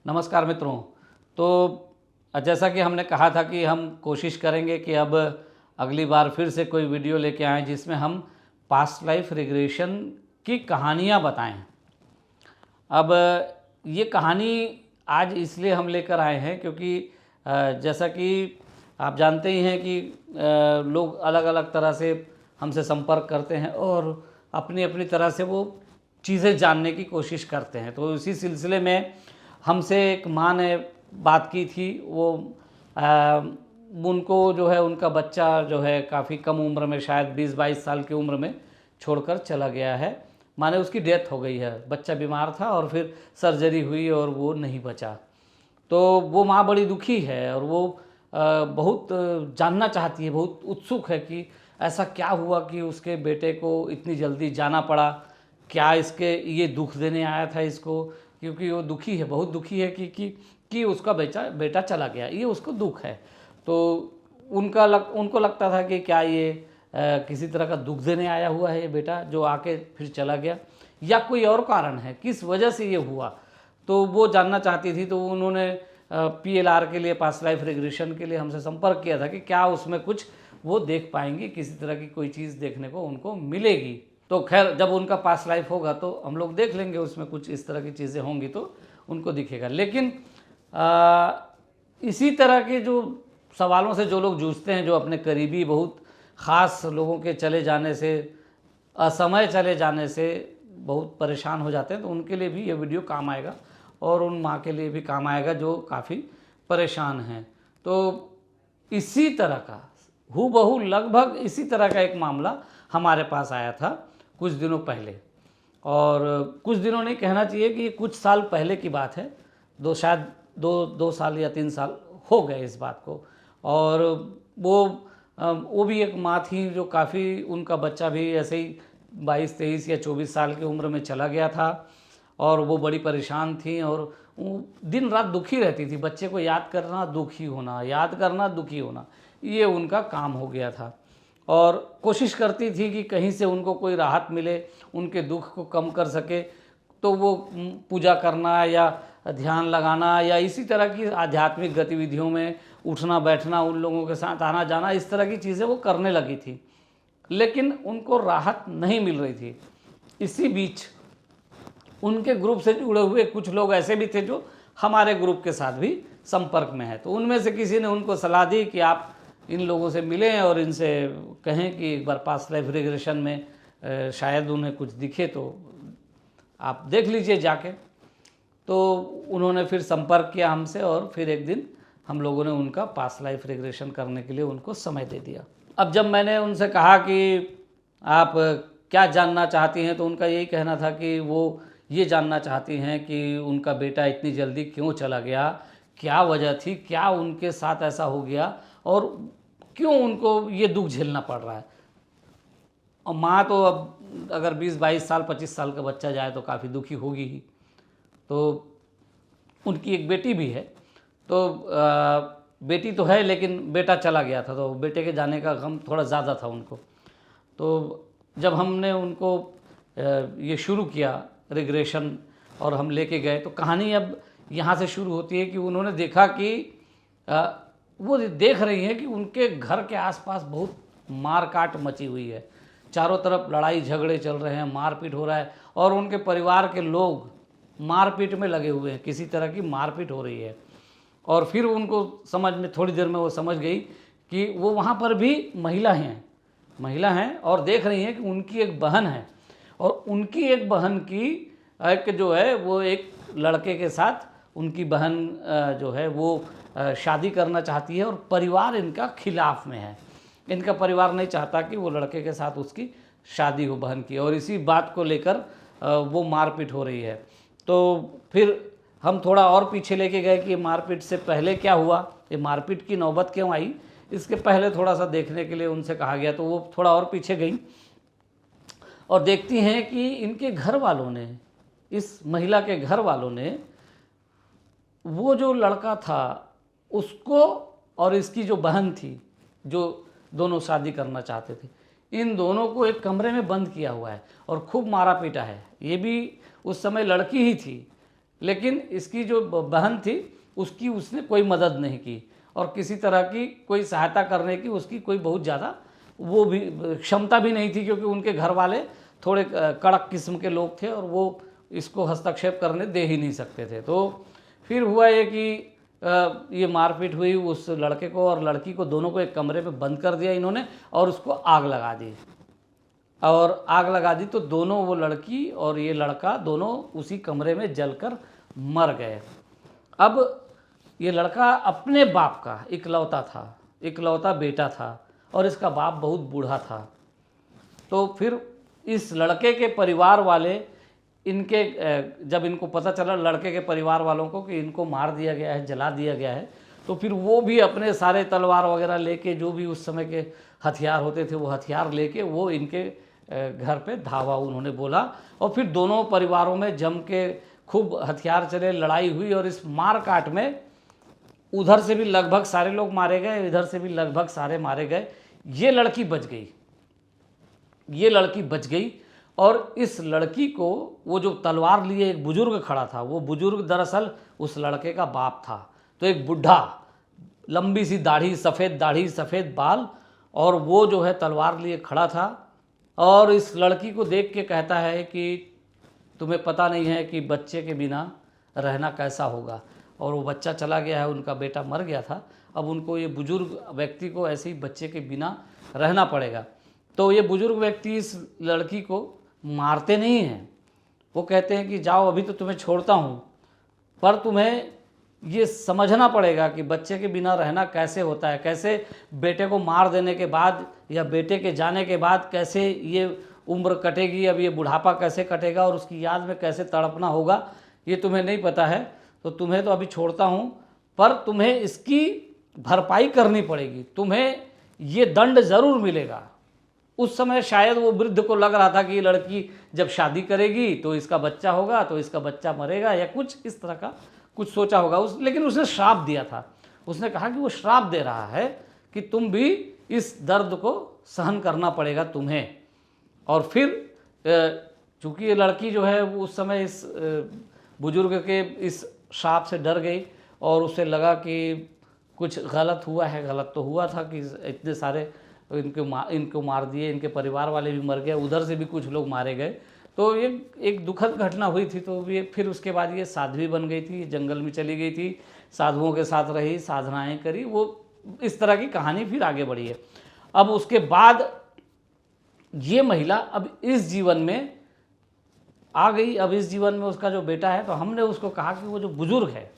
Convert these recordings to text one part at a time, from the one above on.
नमस्कार मित्रों। तो जैसा कि हमने कहा था कि हम कोशिश करेंगे कि अब अगली बार फिर से कोई वीडियो लेके आएँ जिसमें हम पास्ट लाइफ रिग्रेशन की कहानियाँ बताएं। अब ये कहानी आज इसलिए हम लेकर आए हैं क्योंकि जैसा कि आप जानते ही हैं कि लोग अलग अलग तरह से हमसे संपर्क करते हैं और अपनी अपनी तरह से वो चीज़ें जानने की कोशिश करते हैं। तो इसी सिलसिले में हमसे एक माँ ने बात की थी। वो उनको जो है उनका बच्चा जो है काफ़ी कम उम्र में, शायद 20-22 साल की उम्र में छोड़कर चला गया है। माने उसकी डेथ हो गई है। बच्चा बीमार था और फिर सर्जरी हुई और वो नहीं बचा। तो वो माँ बड़ी दुखी है और वो बहुत जानना चाहती है, बहुत उत्सुक है कि ऐसा क्या हुआ कि उसके बेटे को इतनी जल्दी जाना पड़ा। क्या इसके ये दुख देने आया था इसको, क्योंकि वो दुखी है, बहुत दुखी है कि उसका बेटा चला गया, ये उसको दुख है। तो उनको लगता था कि क्या ये किसी तरह का दुख देने आया हुआ है ये बेटा जो आके फिर चला गया, या कोई और कारण है, किस वजह से ये हुआ। तो वो जानना चाहती थी। तो उन्होंने PLR के लिए, पास्ट लाइफ रिग्रेशन के लिए हमसे संपर्क किया था कि क्या उसमें कुछ वो देख पाएंगी, किसी तरह की कोई चीज़ देखने को उनको मिलेगी। तो खैर, जब उनका पास्ट लाइफ होगा तो हम लोग देख लेंगे, उसमें कुछ इस तरह की चीज़ें होंगी तो उनको दिखेगा। लेकिन इसी तरह के जो सवालों से जो लोग जूझते हैं, जो अपने करीबी बहुत ख़ास लोगों के चले जाने से, असमय चले जाने से बहुत परेशान हो जाते हैं, तो उनके लिए भी ये वीडियो काम आएगा और उन माँ के लिए भी काम आएगा जो काफ़ी परेशान हैं। तो इसी तरह का हूबहू लगभग इसी तरह का एक मामला हमारे पास आया था कुछ दिनों पहले। और कुछ दिनों नहीं कहना चाहिए कि कुछ साल पहले की बात है। शायद दो साल या 3 साल हो गए इस बात को। और वो भी एक माँ थी जो काफ़ी, उनका बच्चा भी ऐसे ही 22-23 या 24 साल की उम्र में चला गया था और वो बड़ी परेशान थी और वो दिन रात दुखी रहती थी। बच्चे को याद करना, दुखी होना, याद करना, दुखी होना, ये उनका काम हो गया था। और कोशिश करती थी कि कहीं से उनको कोई राहत मिले, उनके दुख को कम कर सके। तो वो पूजा करना या ध्यान लगाना या इसी तरह की आध्यात्मिक गतिविधियों में उठना बैठना, उन लोगों के साथ आना जाना, इस तरह की चीज़ें वो करने लगी थी, लेकिन उनको राहत नहीं मिल रही थी। इसी बीच उनके ग्रुप से जुड़े हुए कुछ लोग ऐसे भी थे जो हमारे ग्रुप के साथ भी संपर्क में है। तो उनमें से किसी ने उनको सलाह दी कि आप इन लोगों से मिलें और इनसे कहें कि एक बार पास्ट लाइफ रिग्रेशन में शायद उन्हें कुछ दिखे, तो आप देख लीजिए जाके। तो उन्होंने फिर संपर्क किया हमसे और फिर एक दिन हम लोगों ने उनका पास्ट लाइफ रिग्रेशन करने के लिए उनको समय दे दिया। अब जब मैंने उनसे कहा कि आप क्या जानना चाहती हैं, तो उनका यही कहना था कि वो ये जानना चाहती हैं कि उनका बेटा इतनी जल्दी क्यों चला गया, क्या वजह थी, क्या उनके साथ ऐसा हो गया और क्यों उनको ये दुख झेलना पड़ रहा है। और माँ तो अब अगर 20-22 साल 25 साल का बच्चा जाए तो काफ़ी दुखी होगी ही। तो उनकी एक बेटी भी है। तो बेटी तो है लेकिन बेटा चला गया था, तो बेटे के जाने का गम थोड़ा ज़्यादा था उनको। तो जब हमने उनको ये शुरू किया रिग्रेशन और हम लेके गए, तो कहानी अब यहाँ से शुरू होती है कि उन्होंने देखा कि वो देख रही हैं कि उनके घर के आसपास बहुत मार काट मची हुई है। चारों तरफ लड़ाई झगड़े चल रहे हैं, मारपीट हो रहा है और उनके परिवार के लोग मारपीट में लगे हुए हैं, किसी तरह की मारपीट हो रही है। और फिर उनको समझ में, थोड़ी देर में वो समझ गई कि वो वहाँ पर भी महिला हैं और देख रही हैं कि उनकी एक बहन है और उनकी एक बहन की एक जो है वो एक लड़के के साथ उनकी बहन जो है वो शादी करना चाहती है और परिवार इनका खिलाफ में है। इनका परिवार नहीं चाहता कि वो लड़के के साथ उसकी शादी हो बहन की, और इसी बात को लेकर वो मारपीट हो रही है। तो फिर हम थोड़ा और पीछे लेके गए कि मारपीट से पहले क्या हुआ, ये मारपीट की नौबत क्यों आई, इसके पहले थोड़ा सा देखने के लिए उनसे कहा गया। तो वो थोड़ा और पीछे गई और देखती हैं कि इनके घर वालों ने, इस महिला के घर वालों ने, वो जो लड़का था उसको और इसकी जो बहन थी, जो दोनों शादी करना चाहते थे, इन दोनों को एक कमरे में बंद किया हुआ है और खूब मारा पीटा है। ये भी उस समय लड़की ही थी, लेकिन इसकी जो बहन थी उसकी उसने कोई मदद नहीं की और किसी तरह की कोई सहायता करने की उसकी कोई बहुत ज़्यादा वो भी क्षमता भी नहीं थी, क्योंकि उनके घर वाले थोड़े कड़क किस्म के लोग थे और वो इसको हस्तक्षेप करने दे ही नहीं सकते थे। तो फिर हुआ ये कि ये मारपीट हुई उस लड़के को और लड़की को, दोनों को एक कमरे में बंद कर दिया इन्होंने और उसको आग लगा दी। और आग लगा दी तो दोनों, वो लड़की और ये लड़का दोनों उसी कमरे में जलकर मर गए। अब ये लड़का अपने बाप का इकलौता था, इकलौता बेटा था और इसका बाप बहुत बूढ़ा था। तो फिर इस लड़के के परिवार वाले इनके, जब इनको पता चला लड़के के परिवार वालों को कि इनको मार दिया गया है, जला दिया गया है, तो फिर वो भी अपने सारे तलवार वगैरह लेके, जो भी उस समय के हथियार होते थे वो हथियार लेके वो इनके घर पे धावा उन्होंने बोला। और फिर दोनों परिवारों में जम के खूब हथियार चले, लड़ाई हुई और इस मार काट में उधर से भी लगभग सारे लोग मारे गए, इधर से भी लगभग सारे मारे गए। ये लड़की बच गई, ये लड़की बच गई। और इस लड़की को वो जो तलवार लिए एक बुजुर्ग खड़ा था, वो बुजुर्ग दरअसल उस लड़के का बाप था। तो एक बुढ़ा, लंबी सी दाढ़ी, सफ़ेद बाल, और वो जो है तलवार लिए खड़ा था और इस लड़की को देख के कहता है कि तुम्हें पता नहीं है कि बच्चे के बिना रहना कैसा होगा। और वो बच्चा चला गया है, उनका बेटा मर गया था, अब उनको, ये बुजुर्ग व्यक्ति को ऐसे ही बच्चे के बिना रहना पड़ेगा। तो ये बुजुर्ग व्यक्ति इस लड़की को मारते नहीं हैं, वो कहते हैं कि जाओ अभी तो तुम्हें छोड़ता हूँ, पर तुम्हें ये समझना पड़ेगा कि बच्चे के बिना रहना कैसे होता है, कैसे बेटे को मार देने के बाद या बेटे के जाने के बाद कैसे ये उम्र कटेगी, अब ये बुढ़ापा कैसे कटेगा और उसकी याद में कैसे तड़पना होगा, ये तुम्हें नहीं पता है। तो तुम्हें तो अभी छोड़ता हूँ, पर तुम्हें इसकी भरपाई करनी पड़ेगी, तुम्हें ये दंड ज़रूर मिलेगा। उस समय शायद वो वृद्ध को लग रहा था कि ये लड़की जब शादी करेगी तो इसका बच्चा होगा, तो इसका बच्चा मरेगा या कुछ इस तरह का कुछ सोचा होगा लेकिन उसने श्राप दिया था। उसने कहा कि वो श्राप दे रहा है कि तुम भी इस दर्द को सहन करना पड़ेगा तुम्हें। और फिर चूँकि ये लड़की जो है वो उस समय इस बुजुर्ग के इस श्राप से डर गई और उसे लगा कि कुछ गलत हुआ है। गलत तो हुआ था कि इतने सारे इनको मार दिए, इनके परिवार वाले भी मर गए, उधर से भी कुछ लोग मारे गए। तो ये एक दुखद घटना हुई थी। तो ये फिर उसके बाद ये साध्वी बन गई थी, जंगल में चली गई थी, साधुओं के साथ रही, साधनाएं करी, वो इस तरह की कहानी फिर आगे बढ़ी है। अब उसके बाद ये महिला अब इस जीवन में आ गई। अब इस जीवन में उसका जो बेटा है, तो हमने उसको कहा कि वो जो बुजुर्ग है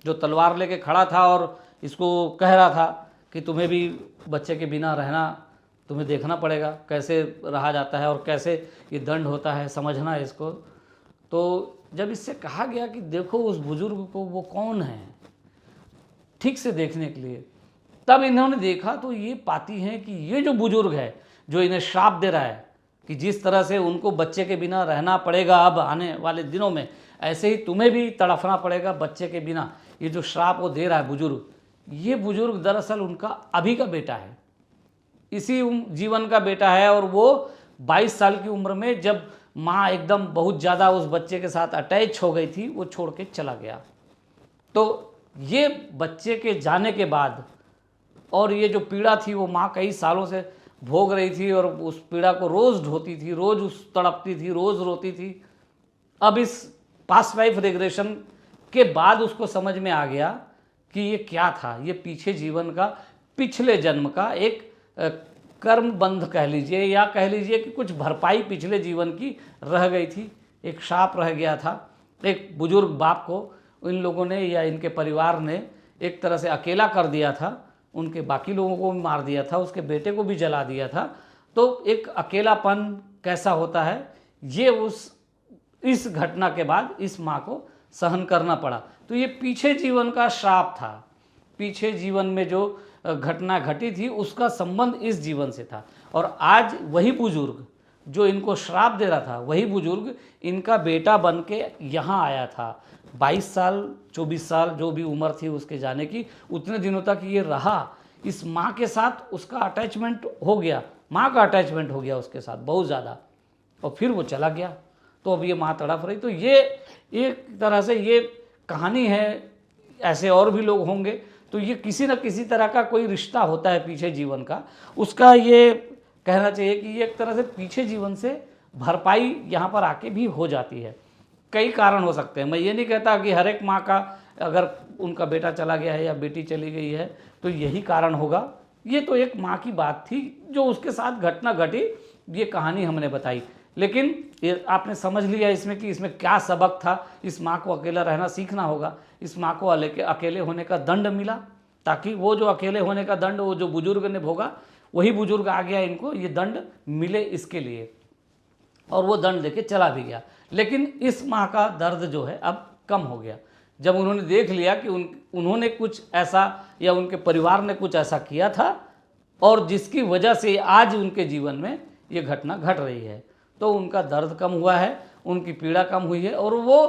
जो तलवार लेके खड़ा था और इसको कह रहा था कि तुम्हें भी बच्चे के बिना रहना, तुम्हें देखना पड़ेगा कैसे रहा जाता है और कैसे ये दंड होता है, समझना है इसको। तो जब इससे कहा गया कि देखो उस बुजुर्ग को, वो कौन है, ठीक से देखने के लिए, तब इन्होंने देखा तो ये पाती हैं कि ये जो बुजुर्ग है जो इन्हें श्राप दे रहा है कि जिस तरह से उनको बच्चे के बिना रहना पड़ेगा अब आने वाले दिनों में, ऐसे ही तुम्हें भी तड़फना पड़ेगा बच्चे के बिना, ये जो श्राप वो दे रहा है बुजुर्ग, ये बुजुर्ग दरअसल उनका अभी का बेटा है, इसी जीवन का बेटा है। और वो 22 साल की उम्र में जब माँ एकदम बहुत ज़्यादा उस बच्चे के साथ अटैच हो गई थी, वो छोड़ के चला गया। तो ये बच्चे के जाने के बाद और ये जो पीड़ा थी वो माँ कई सालों से भोग रही थी और उस पीड़ा को रोज़ ढोती थी, रोज़ उस तड़पती थी, रोज़ रोती थी। अब इस पास्ट लाइफ रिग्रेशन के बाद उसको समझ में आ गया कि ये क्या था, ये पीछे जीवन का, पिछले जन्म का एक कर्म बंध कह लीजिए, या कह लीजिए कि कुछ भरपाई पिछले जीवन की रह गई थी, एक श्राप रह गया था। एक बुजुर्ग बाप को इन लोगों ने या इनके परिवार ने एक तरह से अकेला कर दिया था, उनके बाकी लोगों को भी मार दिया था, उसके बेटे को भी जला दिया था। तो एक अकेलापन कैसा होता है, ये इस घटना के बाद इस माँ को सहन करना पड़ा। तो ये पीछे जीवन का श्राप था, पीछे जीवन में जो घटना घटी थी उसका संबंध इस जीवन से था। और आज वही बुजुर्ग जो इनको श्राप दे रहा था, वही बुजुर्ग इनका बेटा बन के यहाँ आया था। 22 साल 24 साल जो भी उम्र थी उसके जाने की, उतने दिनों तक ये रहा, इस माँ के साथ उसका अटैचमेंट हो गया, माँ का अटैचमेंट हो गया उसके साथ बहुत ज़्यादा, और फिर वो चला गया। तो अब ये माँ तड़प रही। तो ये एक तरह से ये कहानी है, ऐसे और भी लोग होंगे। तो ये किसी न किसी तरह का कोई रिश्ता होता है पीछे जीवन का, उसका ये कहना चाहिए कि ये एक तरह से पीछे जीवन से भरपाई यहाँ पर आके भी हो जाती है। कई कारण हो सकते हैं, मैं ये नहीं कहता कि हर एक माँ का अगर उनका बेटा चला गया है या बेटी चली गई है तो यही कारण होगा। ये तो एक माँ की बात थी जो उसके साथ घटना घटी, ये कहानी हमने बताई। लेकिन ये आपने समझ लिया इसमें कि इसमें क्या सबक था। इस माँ को अकेला रहना सीखना होगा। इस माँ को अकेले होने का दंड मिला, ताकि वो जो अकेले होने का दंड वो जो बुजुर्ग ने भोगा, वही बुजुर्ग आ गया इनको ये दंड मिले इसके लिए, और वो दंड देके चला भी गया। लेकिन इस माँ का दर्द जो है अब कम हो गया, जब उन्होंने देख लिया कि उन्होंने कुछ ऐसा या उनके परिवार ने कुछ ऐसा किया था और जिसकी वजह से आज उनके जीवन में ये घटना घट रही है। तो उनका दर्द कम हुआ है, उनकी पीड़ा कम हुई है, और वो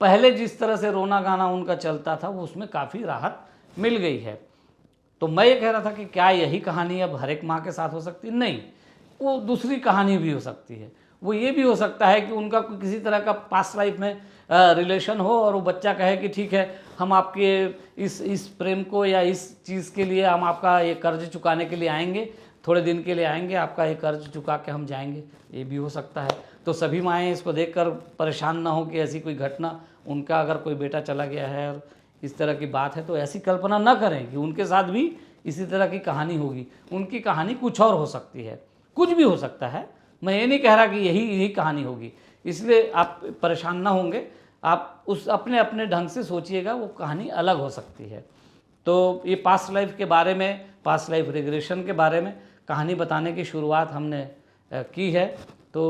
पहले जिस तरह से रोना गाना उनका चलता था वो उसमें काफ़ी राहत मिल गई है। तो मैं ये कह रहा था कि क्या यही कहानी अब हर एक माँ के साथ हो सकती है? नहीं, वो दूसरी कहानी भी हो सकती है। वो ये भी हो सकता है कि उनका कोई किसी तरह का पास्ट लाइफ में रिलेशन हो और वो बच्चा कहे कि ठीक है, हम आपके इस प्रेम को या इस चीज़ के लिए हम आपका ये कर्ज चुकाने के लिए आएंगे, थोड़े दिन के लिए आएंगे, आपका ये कर्ज चुका के हम जाएंगे। ये भी हो सकता है। तो सभी माएँ इसको देखकर परेशान ना हो कि ऐसी कोई घटना, उनका अगर कोई बेटा चला गया है और इस तरह की बात है तो ऐसी कल्पना ना करें कि उनके साथ भी इसी तरह की कहानी होगी। उनकी कहानी कुछ और हो सकती है, कुछ भी हो सकता है। मैं ये नहीं कह रहा कि यही कहानी होगी, इसलिए आप परेशान ना होंगे। आप उस अपने अपने ढंग से सोचिएगा, वो कहानी अलग हो सकती है। तो ये पास्ट लाइफ के बारे में, पास्ट लाइफ रिग्रेशन के बारे में कहानी बताने की शुरुआत हमने की है। तो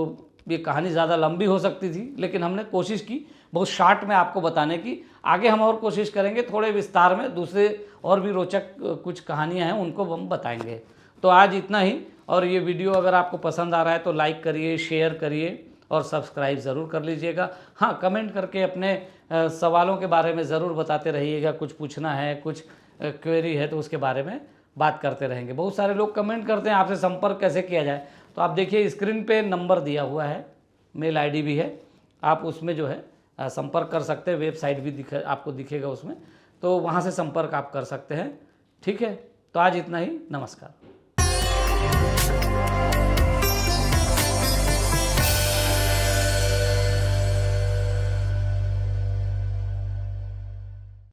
ये कहानी ज़्यादा लंबी हो सकती थी, लेकिन हमने कोशिश की बहुत शार्ट में आपको बताने की। आगे हम और कोशिश करेंगे थोड़े विस्तार में, दूसरे और भी रोचक कुछ कहानियाँ हैं उनको हम बताएंगे। तो आज इतना ही, और ये वीडियो अगर आपको पसंद आ रहा है तो लाइक करिए, शेयर करिए और सब्सक्राइब ज़रूर कर लीजिएगा। हाँ, कमेंट करके अपने सवालों के बारे में ज़रूर बताते रहिएगा। कुछ पूछना है, कुछ क्वेरी है तो उसके बारे में बात करते रहेंगे। बहुत सारे लोग कमेंट करते हैं आपसे संपर्क कैसे किया जाए, तो आप देखिए स्क्रीन पे नंबर दिया हुआ है, मेल आईडी भी है, आप उसमें जो है संपर्क कर सकते हैं। वेबसाइट भी आपको दिखेगा उसमें, तो वहाँ से संपर्क आप कर सकते हैं। ठीक है, तो आज इतना ही, नमस्कार।